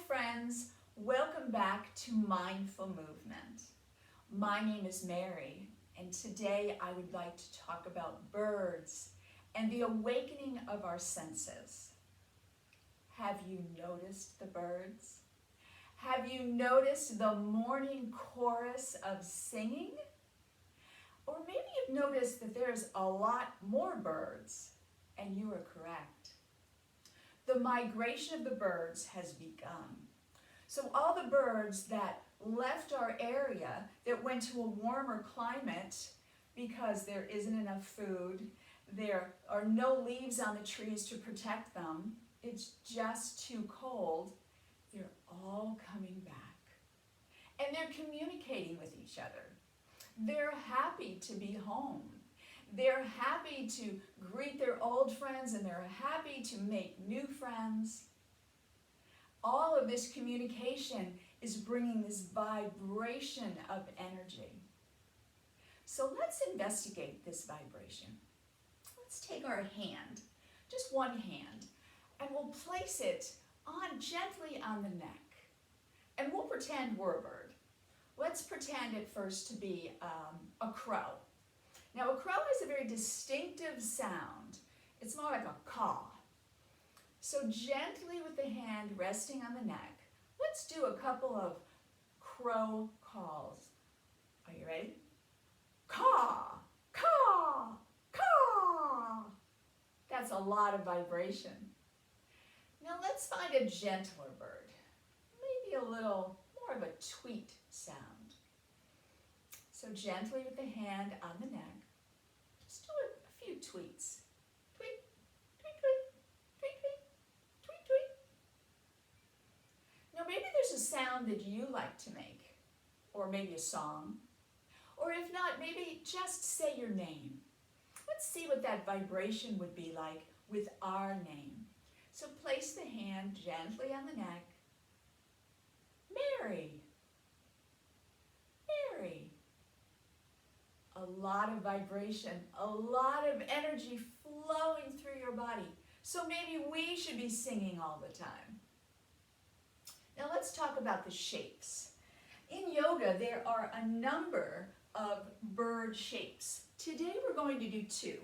friends, welcome back to Mindful Movement. My name is Mary, and today I would like to talk about birds and the awakening of our senses. Have you noticed the birds? Have you noticed the morning chorus of singing? Or maybe you've noticed that there's a lot more birds, and you are correct. The migration of the birds has begun. So all the birds that left our area, that went to a warmer climate because there isn't enough food, there are no leaves on the trees to protect them, it's just too cold, they're all coming back. And they're communicating with each other. They're happy to be home. They're happy to greet their old friends, and they're happy to make new friends. All of this communication is bringing this vibration of energy. So let's investigate this vibration. Let's take our hand, just one hand, and we'll place it gently on the neck. And we'll pretend we're a bird. Let's pretend at first to be a crow. Now, a crow has a very distinctive sound. It's more like a caw. So gently with the hand resting on the neck, let's do a couple of crow calls. Are you ready? Caw, caw, caw. That's a lot of vibration. Now let's find a gentler bird. Maybe a little more of a tweet sound. So gently with the hand on the neck, just do a few tweets. Tweet, tweet, tweet, tweet, tweet, tweet, tweet. Now maybe there's a sound that you like to make, or maybe a song. Or if not, maybe just say your name. Let's see what that vibration would be like with our name. So place the hand gently on the neck. Mary. Mary. A lot of vibration, a lot of energy flowing through your body. So maybe we should be singing all the time. Now let's talk about the shapes. In yoga, there are a number of bird shapes. Today we're going to do two.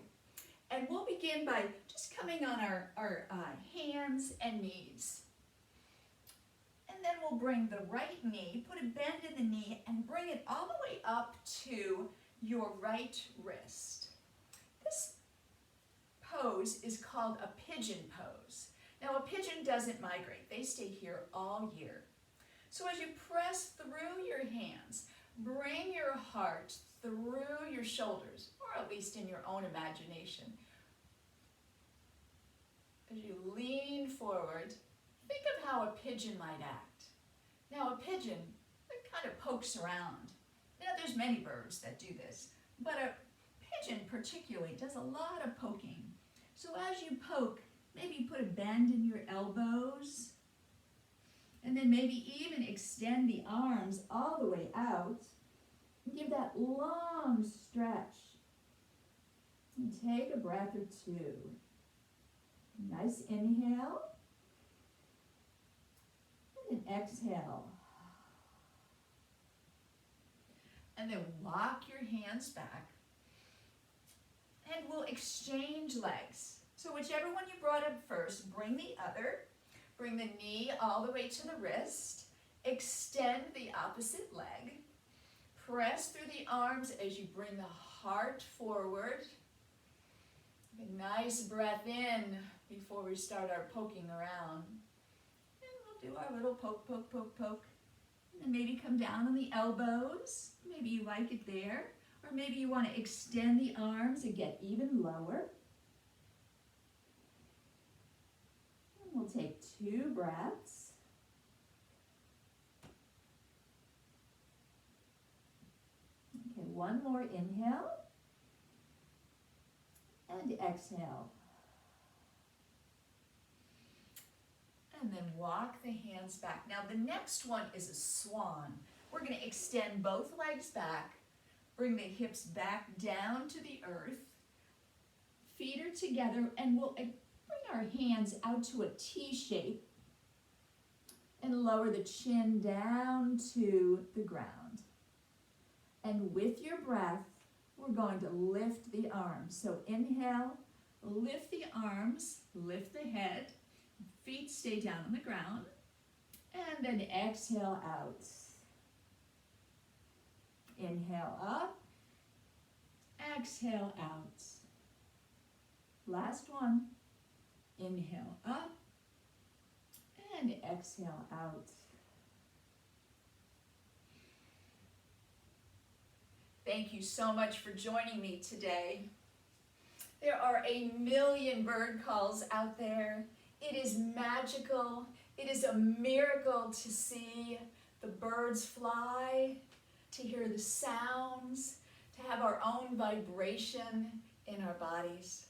And we'll begin by just coming on our hands and knees. And then we'll bring the right knee, put a bend in the knee, and bring it all the way up to your right wrist. This pose is called a pigeon pose. Now a pigeon doesn't migrate. They stay here all year. So as you press through your hands, bring your heart through your shoulders, or at least in your own imagination. As you lean forward, think of how a pigeon might act. Now a pigeon, it kind of pokes around. Now there's many birds that do this, but a pigeon particularly does a lot of poking. So as you poke, maybe you put a bend in your elbows, and then maybe even extend the arms all the way out. Give that long stretch. And take a breath or two. Nice inhale. And then exhale. And then walk your hands back. And we'll exchange legs. So whichever one you brought up first, bring the other. Bring the knee all the way to the wrist. Extend the opposite leg. Press through the arms as you bring the heart forward. Take a nice breath in before we start our poking around. And we'll do our little poke, poke, poke, poke. And then maybe come down on the elbows. Maybe you like it there. Or maybe you want to extend the arms and get even lower. And we'll take 2 breaths. Okay, one more inhale and exhale. And then walk the hands back. Now the next one is a swan. We're going to extend both legs back, bring the hips back down to the earth, feet are together, and we'll bring our hands out to a T shape. and lower the chin down to the ground. And with your breath, we're going to lift the arms. So inhale, lift the arms, lift the head, feet stay down on the ground, and then exhale out. Inhale up, exhale out. Last one. Inhale up and exhale out. Thank you so much for joining me today. There are a million bird calls out there. It is magical. It is a miracle to see the birds fly, to hear the sounds, to have our own vibration in our bodies.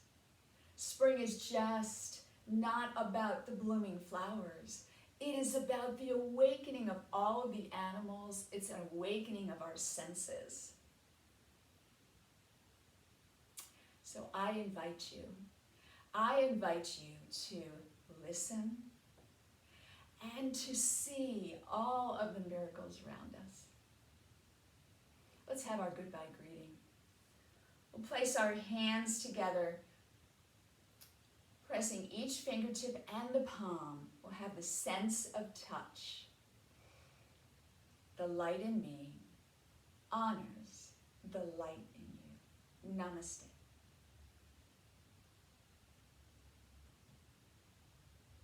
Spring is just not about the blooming flowers. It is about the awakening of all of the animals. It's an awakening of our senses. So I invite you to listen and to see all of the miracles around us. Let's have our goodbye greeting. We'll place our hands together, pressing each fingertip and the palm. We'll have the sense of touch. The light in me honors the light in you. Namaste.